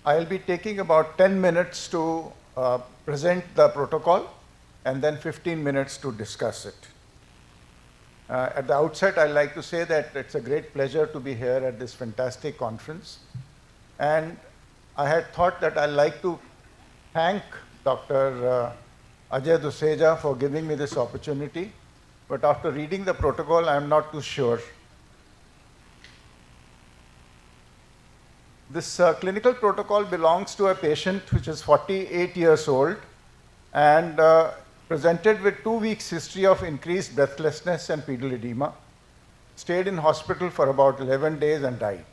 I'll be taking about 10 minutes to present the protocol and then 15 minutes to discuss it. At the outset, I'd like to say that it's a great pleasure to be here at this fantastic conference. And I had thought that I'd like to thank Dr. Ajay Duseja for giving me this opportunity. But after reading the protocol, I'm not too sure. This clinical protocol belongs to a patient which is 48 years old and presented with 2 weeks history of increased breathlessness and pedal edema, stayed in hospital for about 11 days and died.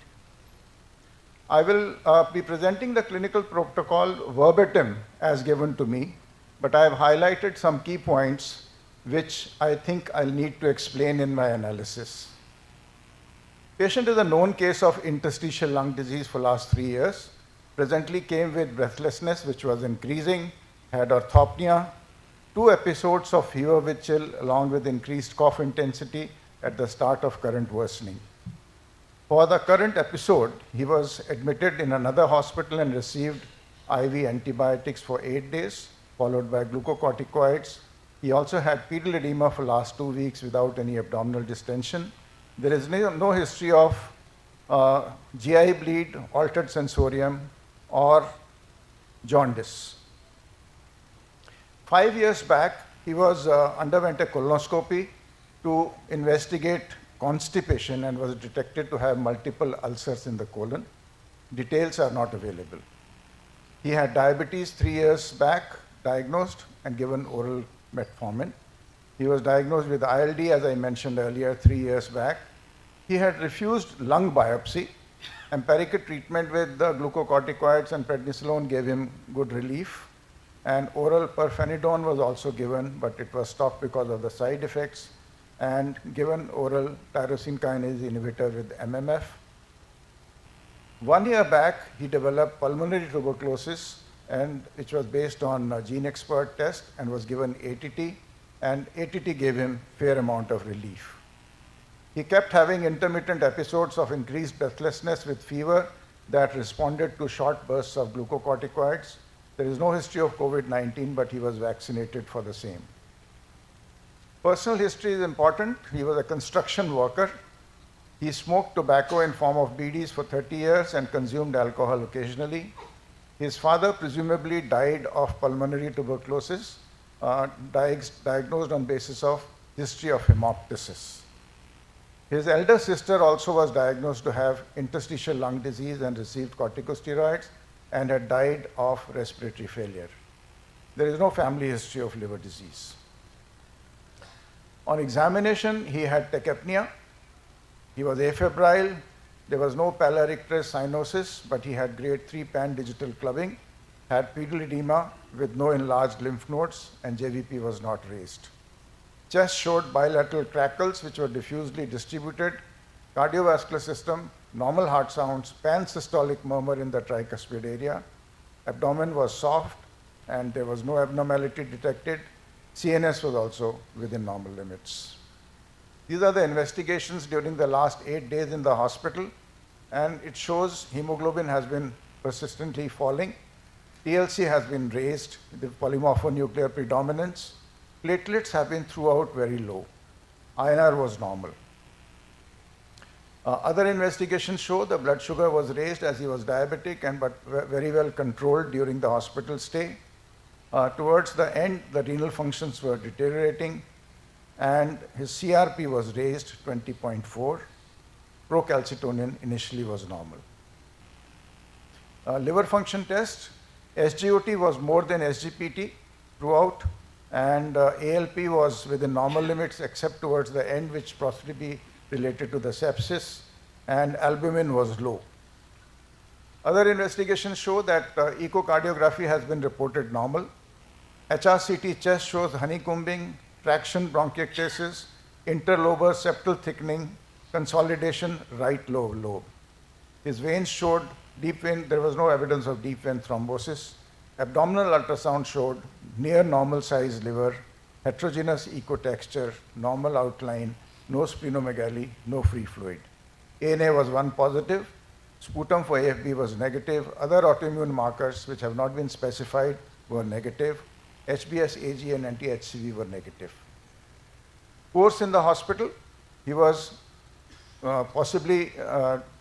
I will be presenting the clinical protocol verbatim as given to me, but I have highlighted some key points which I think I'll need to explain in my analysis. Patient is a known case of interstitial lung disease for last 3 years. Presently came with breathlessness which was increasing, had orthopnea, 2 episodes of fever with chill along with increased cough intensity at the start of current worsening. For the current episode, he was admitted in another hospital and received IV antibiotics for 8 days, followed by glucocorticoids. He also had pedal edema for last 2 weeks without any abdominal distension. There is no history of GI bleed, altered sensorium, or jaundice. 5 years back, he was underwent a colonoscopy to investigate constipation and was detected to have multiple ulcers in the colon. Details are not available. He had diabetes 3 years back, diagnosed and given oral metformin. He was diagnosed with ILD, as I mentioned earlier, 3 years back. He had refused lung biopsy. Empirical treatment with the glucocorticoids and prednisolone gave him good relief. And oral pirfenidone was also given, but it was stopped because of the side effects, and given oral tyrosine kinase inhibitor with MMF. 1 year back, he developed pulmonary tuberculosis, and which was based on a gene expert test and was given ATT, and ATT gave him fair amount of relief. He kept having intermittent episodes of increased breathlessness with fever that responded to short bursts of glucocorticoids. There is no history of COVID-19, but he was vaccinated for the same. Personal history is important. He was a construction worker. He smoked tobacco in form of BDs for 30 years and consumed alcohol occasionally. His father presumably died of pulmonary tuberculosis, diagnosed on basis of history of hemoptysis. His elder sister also was diagnosed to have interstitial lung disease and received corticosteroids and had died of respiratory failure. There is no family history of liver disease. On examination, he had tachypnea. He was afebrile. There was no pallor icterus cyanosis, but he had grade 3 pan-digital clubbing, had pedal edema with no enlarged lymph nodes, and JVP was not raised. Chest showed bilateral crackles which were diffusely distributed, cardiovascular system, normal heart sounds, pan-systolic murmur in the tricuspid area. Abdomen was soft and there was no abnormality detected. CNS was also within normal limits. These are the investigations during the last 8 days in the hospital, and it shows hemoglobin has been persistently falling. TLC has been raised with polymorphonuclear predominance. Platelets have been throughout very low. INR was normal. Other investigations show the blood sugar was raised as he was diabetic but very well controlled during the hospital stay. Towards the end, the renal functions were deteriorating and his CRP was raised 20.4. Procalcitonin initially was normal. Liver function test, SGOT was more than SGPT throughout, and ALP was within normal limits except towards the end, which possibly related to the sepsis, and albumin was low. Other investigations show that echocardiography has been reported normal. HRCT chest shows honeycombing, traction bronchiectasis, interlobar septal thickening, consolidation right lobe. His veins showed deep vein, there was no evidence of deep vein thrombosis. Abdominal ultrasound showed near normal size liver, heterogeneous echo texture, normal outline, no splenomegaly, no free fluid. ANA was 1 positive, Sputum for AFB was negative. Other autoimmune markers which have not been specified were negative. HBS, AG, and anti-HCV were negative. Course in the hospital, he was possibly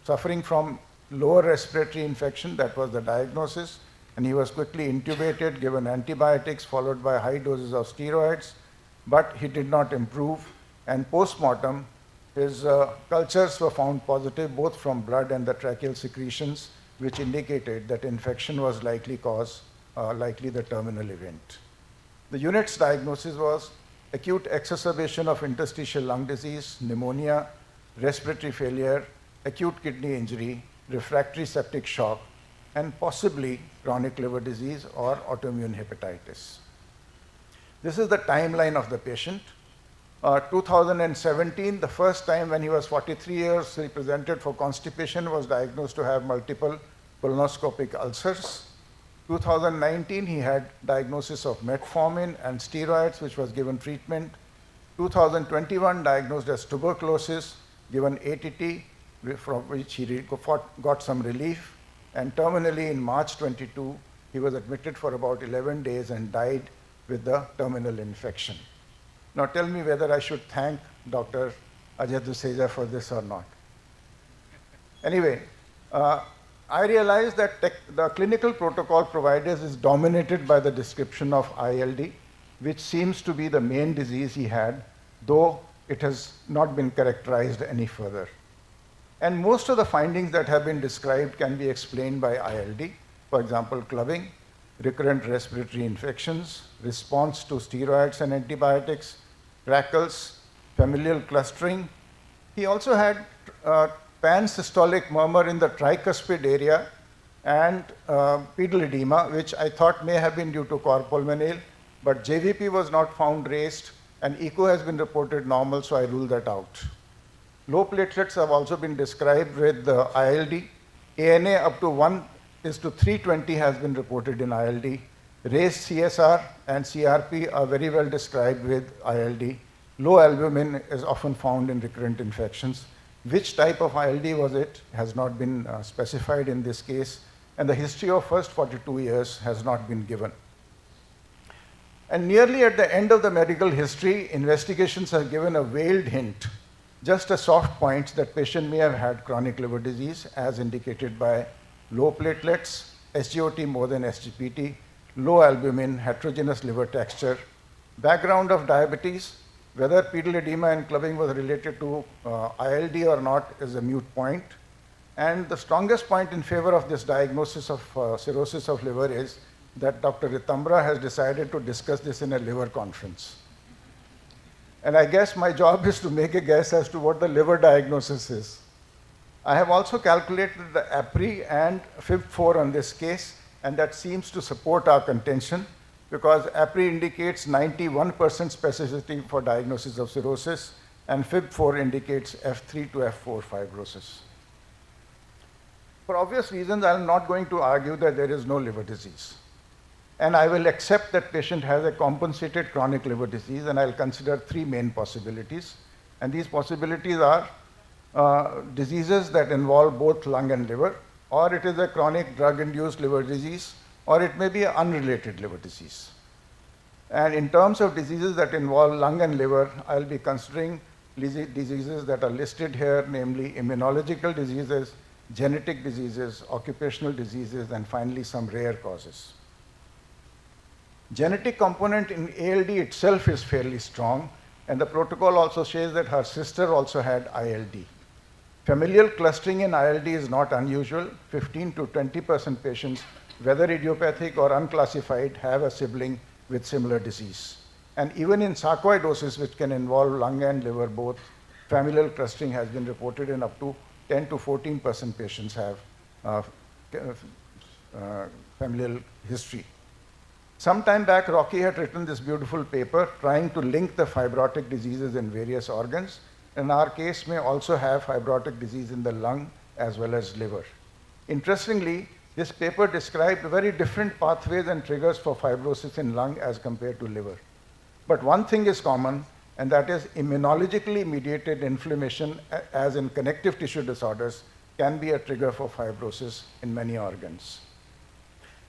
suffering from lower respiratory infection. That was the diagnosis. And he was quickly intubated, given antibiotics, followed by high doses of steroids. But he did not improve. And post-mortem, his cultures were found positive, both from blood and the tracheal secretions, which indicated that infection was likely the terminal event. The unit's diagnosis was acute exacerbation of interstitial lung disease, pneumonia, respiratory failure, acute kidney injury, refractory septic shock, and possibly chronic liver disease or autoimmune hepatitis. This is the timeline of the patient. 2017, the first time when he was 43 years, he presented for constipation, was diagnosed to have multiple colonoscopic ulcers. 2019, he had diagnosis of metformin and steroids, which was given treatment. 2021, diagnosed as tuberculosis, given ATT, from which he got some relief. And terminally, in March 22, he was admitted for about 11 days and died with the terminal infection. Now tell me whether I should thank Dr. Ajay Duseja for this or not. Anyway, I realized that the clinical protocol provided is dominated by the description of ILD, which seems to be the main disease he had, though it has not been characterized any further. And most of the findings that have been described can be explained by ILD. For example, clubbing, recurrent respiratory infections, response to steroids and antibiotics, crackles, familial clustering. He also had pansystolic murmur in the tricuspid area and pedal edema, which I thought may have been due to cor pulmonale, but JVP was not found raised, and echo has been reported normal, so I ruled that out. Low platelets have also been described with ILD. ANA up to 1:320 has been reported in ILD. Raised CSR and CRP are very well described with ILD. Low albumin is often found in recurrent infections. Which type of ILD was it has not been specified in this case, and the history of first 42 years has not been given. And nearly at the end of the medical history, investigations have given a veiled hint, just a soft point, that patient may have had chronic liver disease, as indicated by low platelets, SGOT more than SGPT, low albumin, heterogeneous liver texture, background of diabetes. Whether pedal edema and clubbing was related to ILD or not is a moot point. And the strongest point in favor of this diagnosis of cirrhosis of liver is that Dr. Ritambra has decided to discuss this in a liver conference. And I guess my job is to make a guess as to what the liver diagnosis is. I have also calculated the APRI and FIB4 on this case, and that seems to support our contention, because APRI indicates 91% specificity for diagnosis of cirrhosis, and FIB4 indicates F3 to F4 fibrosis. For obvious reasons, I am not going to argue that there is no liver disease. And I will accept that patient has a compensated chronic liver disease, and I'll consider three main possibilities. And these possibilities are diseases that involve both lung and liver, or it is a chronic drug-induced liver disease, or it may be an unrelated liver disease. And in terms of diseases that involve lung and liver, I'll be considering diseases that are listed here, namely immunological diseases, genetic diseases, occupational diseases, and finally some rare causes. Genetic component in ALD itself is fairly strong, and the protocol also says that her sister also had ILD. Familial clustering in ILD is not unusual. 15 to 20% patients, whether idiopathic or unclassified, have a sibling with similar disease. And even in sarcoidosis, which can involve lung and liver both, familial clustering has been reported in up to 10 to 14% patients have familial history. Some time back, Rocky had written this beautiful paper trying to link the fibrotic diseases in various organs. In our case, may also have fibrotic disease in the lung as well as liver. Interestingly, this paper described very different pathways and triggers for fibrosis in lung as compared to liver. But one thing is common, and that is immunologically mediated inflammation, as in connective tissue disorders, can be a trigger for fibrosis in many organs.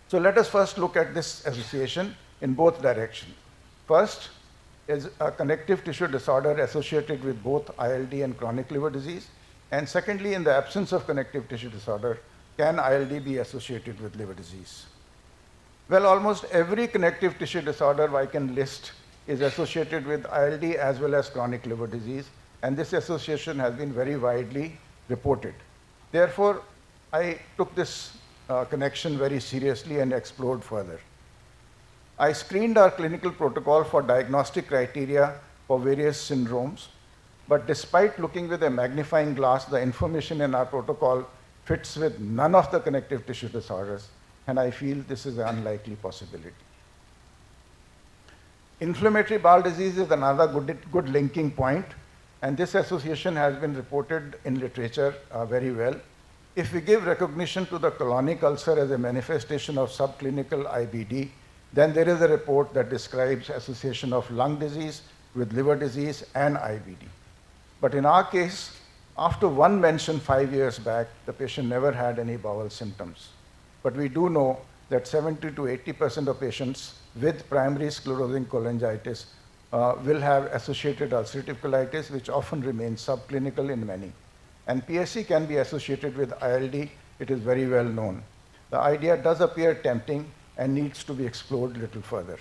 So let us first look at this association in both directions. First is a connective tissue disorder associated with both ILD and chronic liver disease. And secondly, in the absence of connective tissue disorder, can ILD be associated with liver disease? Well, almost every connective tissue disorder I can list is associated with ILD as well as chronic liver disease, and this association has been very widely reported. Therefore, I took this connection very seriously and explored further. I screened our clinical protocol for diagnostic criteria for various syndromes, but despite looking with a magnifying glass, the information in our protocol fits with none of the connective tissue disorders, and I feel this is an unlikely possibility. Inflammatory bowel disease is another good linking point, and this association has been reported in literature very well. If we give recognition to the colonic ulcer as a manifestation of subclinical IBD, then there is a report that describes association of lung disease with liver disease and IBD. But in our case, after one mention 5 years back, the patient never had any bowel symptoms. But we do know that 70 to 80% of patients with primary sclerosing cholangitis will have associated ulcerative colitis, which often remains subclinical in many. And PSC can be associated with ILD. It is very well known. The idea does appear tempting and needs to be explored a little further.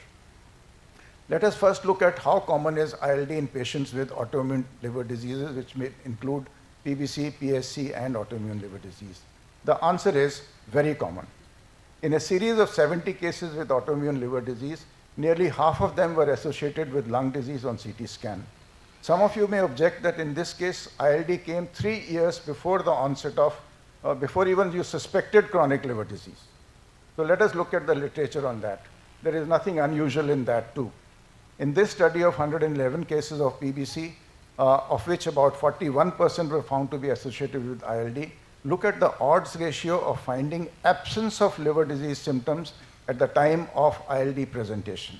Let us first look at how common is ILD in patients with autoimmune liver diseases, which may include PBC, PSC, and autoimmune liver disease. The answer is very common. In a series of 70 cases with autoimmune liver disease, nearly half of them were associated with lung disease on CT scan. Some of you may object that in this case, ILD came 3 years before the onset of, before even you suspected chronic liver disease. So let us look at the literature on that. There is nothing unusual in that too. In this study of 111 cases of PBC, of which about 41% were found to be associated with ILD, look at the odds ratio of finding absence of liver disease symptoms at the time of ILD presentation.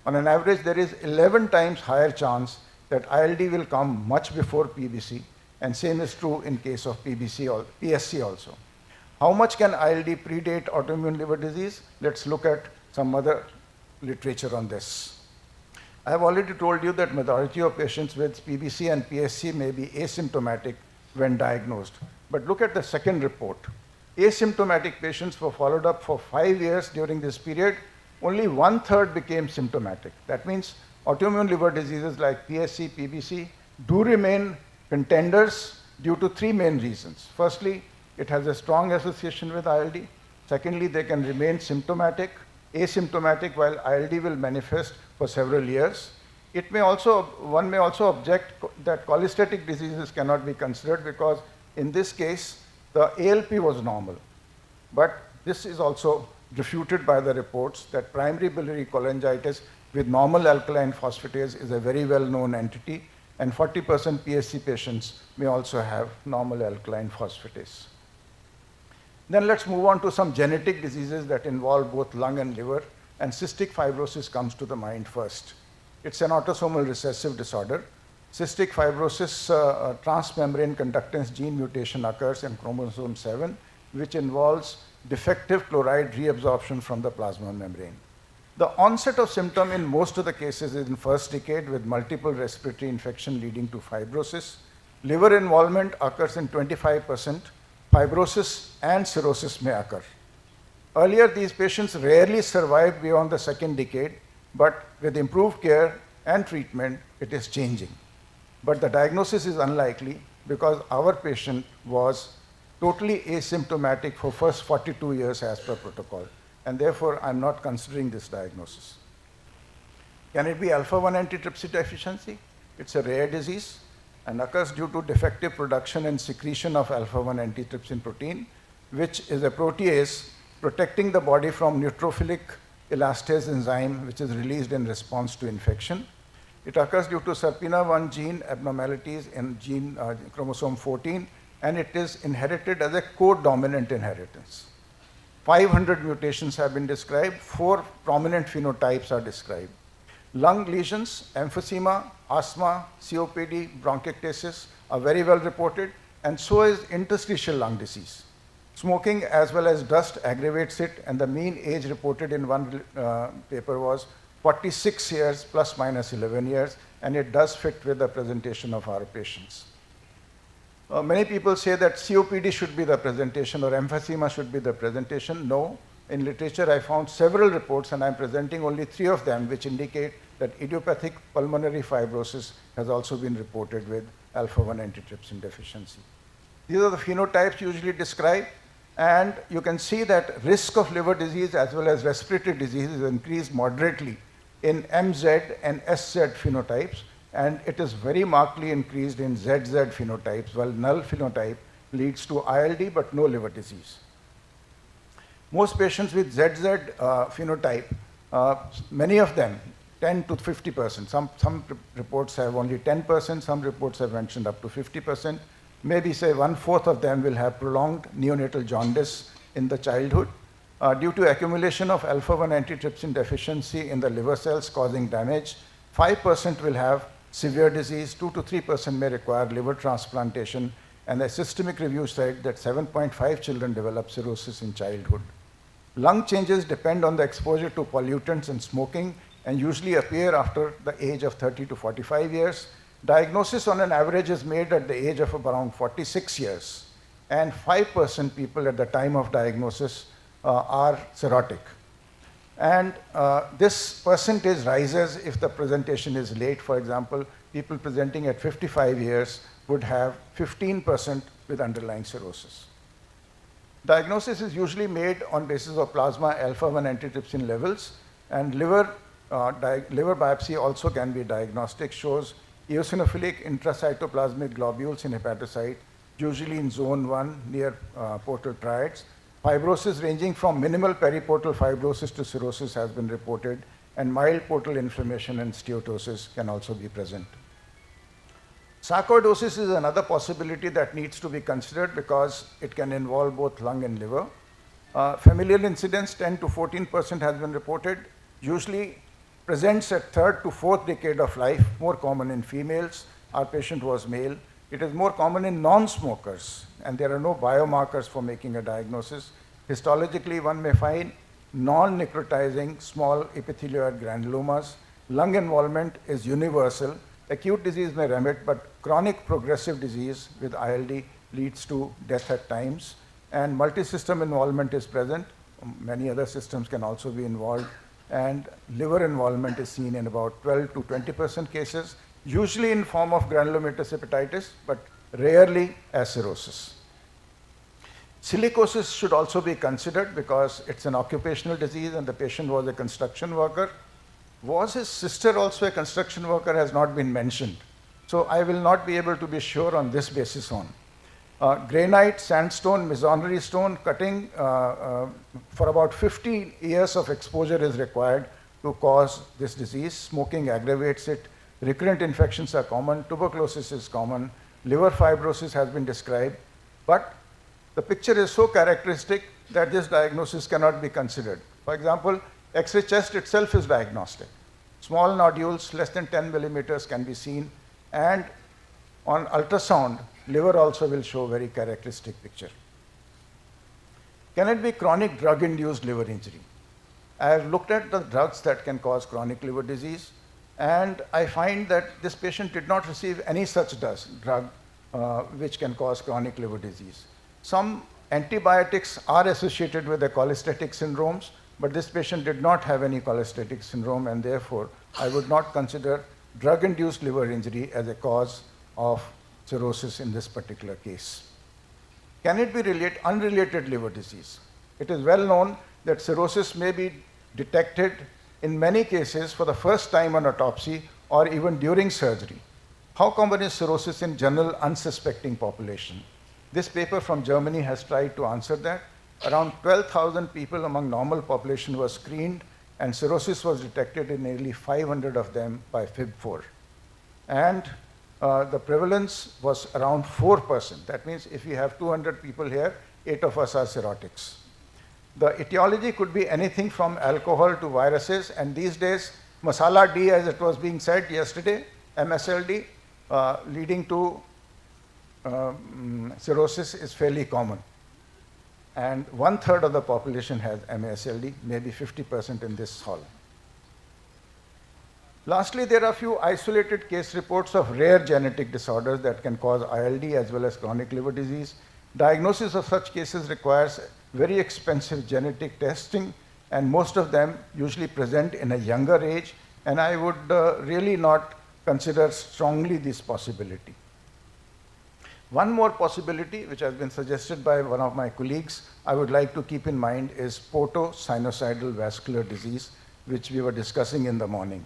On an average, there is 11 times higher chance that ILD will come much before PBC, and same is true in case of PSC also. How much can ILD predate autoimmune liver disease? Let's look at some other literature on this. I have already told you that majority of patients with PBC and PSC may be asymptomatic when diagnosed. But look at the second report. Asymptomatic patients were followed up for 5 years during this period. Only 1/3 became symptomatic. That means autoimmune liver diseases like PSC, PBC do remain contenders due to 3 main reasons. Firstly, it has a strong association with ILD. Secondly, they can remain symptomatic, asymptomatic, while ILD will manifest for several years. One may also object that cholestatic diseases cannot be considered because in this case, the ALP was normal. But this is also refuted by the reports that primary biliary cholangitis with normal alkaline phosphatase is a very well-known entity, and 40% PSC patients may also have normal alkaline phosphatase. Then let's move on to some genetic diseases that involve both lung and liver, and cystic fibrosis comes to the mind first. It's an autosomal recessive disorder. Cystic fibrosis transmembrane conductance gene mutation occurs in chromosome 7, which involves defective chloride reabsorption from the plasma membrane. The onset of symptom in most of the cases is in first decade with multiple respiratory infection leading to fibrosis. Liver involvement occurs in 25%. Fibrosis and cirrhosis may occur. Earlier, these patients rarely survived beyond the second decade, but with improved care and treatment, it is changing. But the diagnosis is unlikely because our patient was totally asymptomatic for first 42 years as per protocol, and therefore I'm not considering this diagnosis. Can it be alpha-1 antitrypsin deficiency? It's a rare disease and occurs due to defective production and secretion of alpha-1 antitrypsin protein, which is a protease protecting the body from neutrophilic elastase enzyme, which is released in response to infection. It occurs due to SERPINA1 gene abnormalities in chromosome 14, and it is inherited as a co-dominant inheritance. 500 mutations have been described. 4 prominent phenotypes are described. Lung lesions, emphysema, asthma, COPD, bronchiectasis are very well reported, and so is interstitial lung disease. Smoking as well as dust aggravates it, and the mean age reported in one paper was 46 years plus minus 11 years, and it does fit with the presentation of our patients. Many people say that COPD should be the presentation or emphysema should be the presentation. No. In literature, I found several reports, and I'm presenting only 3 of them, which indicate that idiopathic pulmonary fibrosis has also been reported with alpha-1 antitrypsin deficiency. These are the phenotypes usually described, and you can see that risk of liver disease as well as respiratory disease is increased moderately in MZ and SZ phenotypes, and it is very markedly increased in ZZ phenotypes, while null phenotype leads to ILD but no liver disease. Most patients with ZZ phenotype, many of them, 10 to 50%. Some reports have only 10%, some reports have mentioned up to 50%. Maybe say 1/4 of them will have prolonged neonatal jaundice in the childhood due to accumulation of alpha-1 antitrypsin deficiency in the liver cells causing damage. 5% will have severe disease, 2 to 3% may require liver transplantation, and a systemic review said that 7.5 children develop cirrhosis in childhood. Lung changes depend on the exposure to pollutants and smoking and usually appear after the age of 30 to 45 years. Diagnosis on an average is made at the age of around 46 years, and 5% people at the time of diagnosis are cirrhotic. And this percentage rises if the presentation is late. For example, people presenting at 55 years would have 15% with underlying cirrhosis. Diagnosis is usually made on basis of plasma alpha-1 antitrypsin levels, and liver biopsy also can be diagnostic, shows eosinophilic intracytoplasmic globules in hepatocyte, usually in zone 1 near portal triads. Fibrosis ranging from minimal periportal fibrosis to cirrhosis has been reported, and mild portal inflammation and steatosis can also be present. Sarcoidosis is another possibility that needs to be considered because it can involve both lung and liver. Familial incidence 10 to 14% has been reported, usually presents at 3rd to 4th decade of life, more common in females. Our patient was male. It is more common in non-smokers, and there are no biomarkers for making a diagnosis. Histologically, one may find non-necrotizing small epithelioid granulomas. Lung involvement is universal. Acute disease may remit, but chronic progressive disease with ILD leads to death at times, and multi-system involvement is present. Many other systems can also be involved, and liver involvement is seen in about 12 to 20% cases, usually in form of granulomatous hepatitis, but rarely as cirrhosis. Silicosis should also be considered because it's an occupational disease and the patient was a construction worker. Was his sister also a construction worker has not been mentioned. So I will not be able to be sure on this basis on. Granite, sandstone, masonry stone cutting for about 50 years of exposure is required to cause this disease. Smoking aggravates it. Recurrent infections are common. Tuberculosis is common. Liver fibrosis has been described. But the picture is so characteristic that this diagnosis cannot be considered. For example, X-ray chest itself is diagnostic. Small nodules less than 10 millimeters can be seen, and on ultrasound, liver also will show very characteristic picture. Can it be chronic drug-induced liver injury? I have looked at the drugs that can cause chronic liver disease, and I find that this patient did not receive any such drug which can cause chronic liver disease. Some antibiotics are associated with the cholestatic syndromes, but this patient did not have any cholestatic syndrome, and therefore I would not consider drug-induced liver injury as a cause of cirrhosis in this particular case. Can it be unrelated liver disease? It is well known that cirrhosis may be detected in many cases for the first time on autopsy or even during surgery. How common is cirrhosis in general unsuspecting population? This paper from Germany has tried to answer that. Around 12,000 people among normal population were screened, and cirrhosis was detected in nearly 500 of them by FIB4. And the prevalence was around 4%. That means if you have 200 people here, 8 of us are cirrhotics. The etiology could be anything from alcohol to viruses, and these days, masala D, as it was being said yesterday, MSLD, leading to cirrhosis is fairly common. And 1/3 of the population has MASLD, maybe 50% in this hall. Lastly, there are a few isolated case reports of rare genetic disorders that can cause ILD as well as chronic liver disease. Diagnosis of such cases requires very expensive genetic testing, and most of them usually present in a younger age, and I would really not consider strongly this possibility. One more possibility, which has been suggested by one of my colleagues, I would like to keep in mind is portosinusoidal vascular disease, which we were discussing in the morning.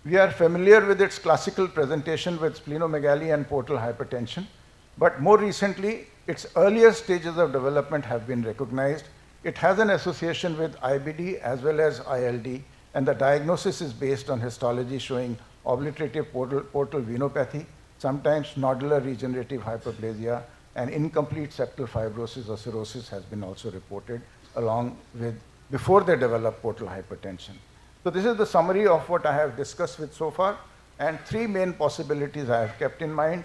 We are familiar with its classical presentation with splenomegaly and portal hypertension, but more recently, its earlier stages of development have been recognized. It has an association with IBD as well as ILD, and the diagnosis is based on histology showing obliterative portal venopathy, sometimes nodular regenerative hyperplasia, and incomplete septal fibrosis or cirrhosis has been also reported along with before they develop portal hypertension. So this is the summary of what I have discussed with so far, and three main possibilities I have kept in mind.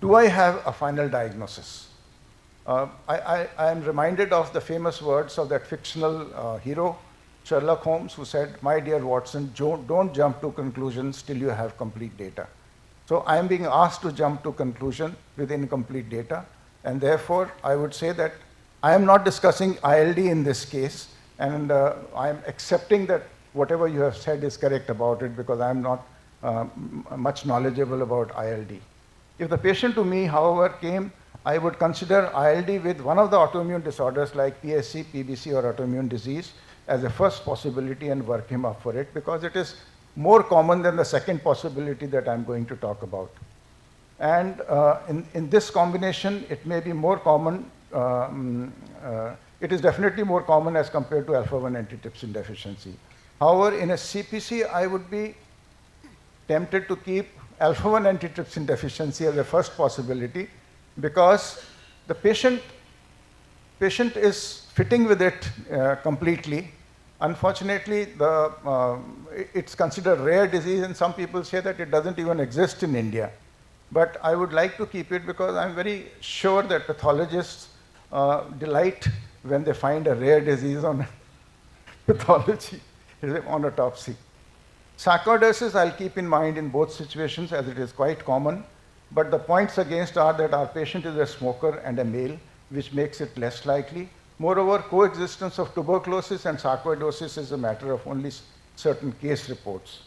Do I have a final diagnosis? I am reminded of the famous words of that fictional hero, Sherlock Holmes, who said, "My dear Watson, don't jump to conclusions till you have complete data." So I am being asked to jump to conclusion with incomplete data, and therefore I would say that I am not discussing ILD in this case, and I am accepting that whatever you have said is correct about it, because I am not much knowledgeable about ILD. If the patient to me, however, came, I would consider ILD with one of the autoimmune disorders like PSC, PBC, or autoimmune disease as a first possibility and work him up for it, because it is more common than the second possibility that I'm going to talk about. And in this combination, it may be more common, it is definitely more common as compared to alpha-1 antitrypsin deficiency. However, in a CPC, I would be tempted to keep alpha-1 antitrypsin deficiency as a first possibility, because the patient is fitting with it completely. Unfortunately, it's considered rare disease, and some people say that it doesn't even exist in India. But I would like to keep it because I'm very sure that pathologists delight when they find a rare disease on pathology, on autopsy. Sarcoidosis I'll keep in mind in both situations, as it is quite common, but the points against are that our patient is a smoker and a male, which makes it less likely. Moreover, coexistence of tuberculosis and sarcoidosis is a matter of only certain case reports.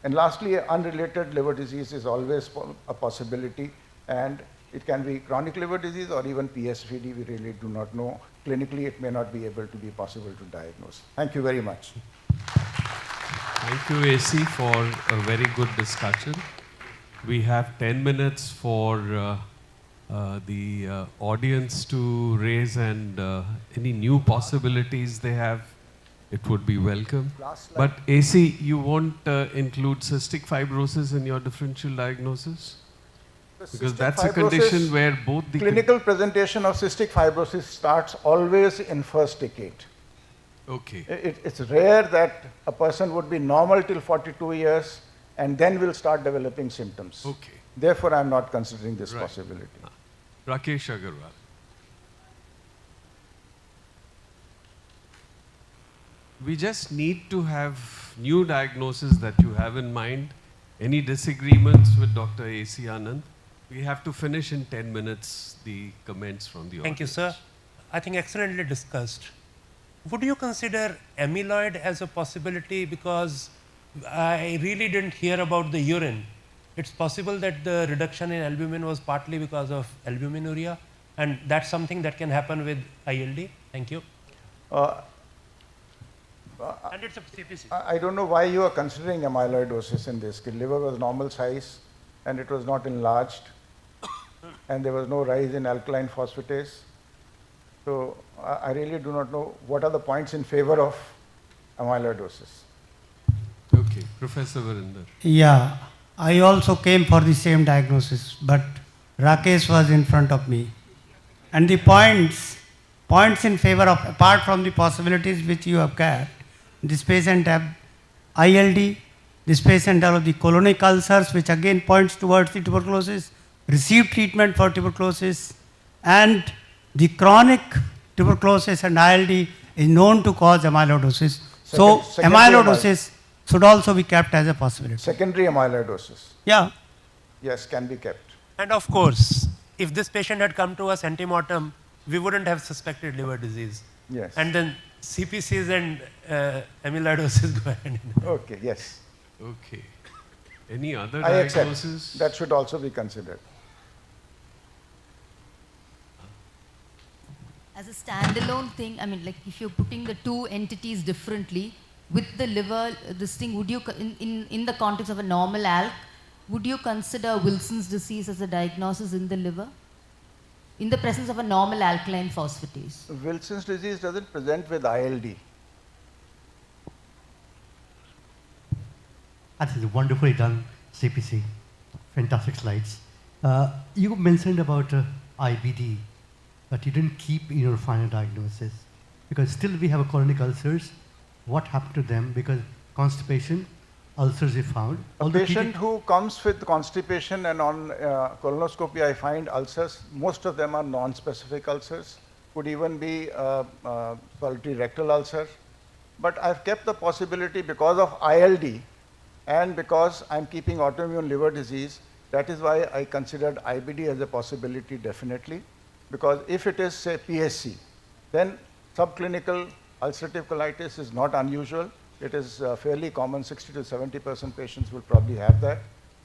And lastly, unrelated liver disease is always a possibility, and it can be chronic liver disease or even PSVD, we really do not know. Clinically, it may not be able to be possible to diagnose. Thank you very much. Thank you, AC, for a very good discussion. We have 10 minutes for the audience to raise, and any new possibilities they have, it would be welcome. But AC, you won't include cystic fibrosis in your differential diagnosis? Because that's a condition where both the clinical presentation of cystic fibrosis starts always in first decade. Okay. It's rare that a person would be normal till 42 years and then will start developing symptoms. Okay. Therefore, I'm not considering this possibility. Rakesh Agarwal. We just need to have new diagnosis that you have in mind. Any disagreements with Dr. AC Anand? We have to finish in 10 minutes the comments from the audience. Thank you, sir. I think excellently discussed. Would you consider amyloid as a possibility? Because I really didn't hear about the urine. It's possible that the reduction in albumin was partly because of albuminuria, and that's something that can happen with ILD. Thank you. And it's a CPC. I don't know why you are considering amyloidosis in this. The liver was normal size and it was not enlarged, and there was no rise in alkaline phosphatase. So I really do not know what are the points in favor of amyloidosis. Okay, Professor Varinder. Yeah, I also came for the same diagnosis, but Rakesh was in front of me. And the points in favor of, apart from the possibilities which you have kept, this patient have ILD, this patient have the colonic ulcers, which again points towards the tuberculosis, received treatment for tuberculosis, and the chronic tuberculosis and ILD is known to cause amyloidosis. So Secondary amyloidosis should also be kept as a possibility. Secondary amyloidosis, Yeah. yes, can be kept. And of course, if this patient had come to us antemortem, we wouldn't have suspected liver disease. Yes. And then CPCs and amyloidosis go hand in hand. Okay, yes. Okay. Any other I accept. diagnosis? That should also be considered. As a standalone thing, I mean, like if you're putting the two entities differently, with the liver, this thing, would you, in the context of a normal ALK, would you consider Wilson's disease as a diagnosis in the liver? In the presence of a normal alkaline phosphatase? Wilson's disease doesn't present with ILD. That is wonderfully done, CPC. Fantastic slides. You mentioned about IBD, but you didn't keep in your final diagnosis. Because still we have a chronic ulcers. What happened to them? Because constipation, ulcers we found. A patient who comes with constipation and on colonoscopy, I find ulcers, most of them are non-specific ulcers, could even be solitary rectal ulcer. But I've kept the possibility because of ILD and because I'm keeping autoimmune liver disease. That is why I considered IBD as a possibility definitely. Because if it is, say, PSC, then subclinical ulcerative colitis is not unusual. It is fairly common, 60 to 70% patients will probably have that.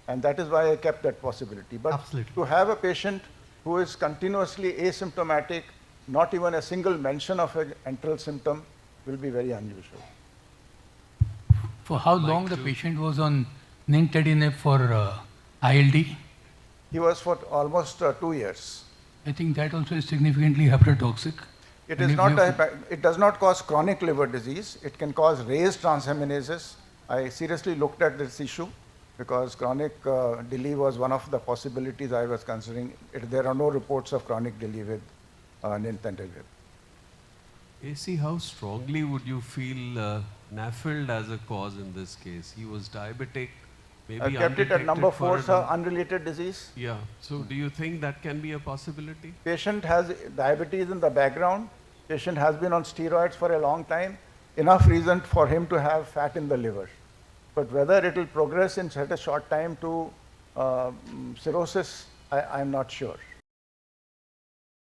And that is why I kept that possibility. But Absolutely. to have a patient who is continuously asymptomatic, not even a single mention of an enteral symptom will be very unusual. For how long the patient was on nintedanib for ILD? He was for almost 2 years. I think that also is significantly hepatotoxic. It And is if not you have it does not cause chronic liver disease. It can cause raised transaminases. I seriously looked at this issue because chronic DILI was one of the possibilities I was considering. There are no reports of chronic DILI with nintedanib. AC, how strongly would you feel NAFLD as a cause in this case? He was diabetic, maybe I've kept it at undetected number for 4, sir, unrelated disease. Yeah. So do you think that can be a possibility? Patient has diabetes in the background. Patient has been on steroids for a long time. Enough reason for him to have fat in the liver. But whether it will progress in such a short time to cirrhosis, I'm not sure.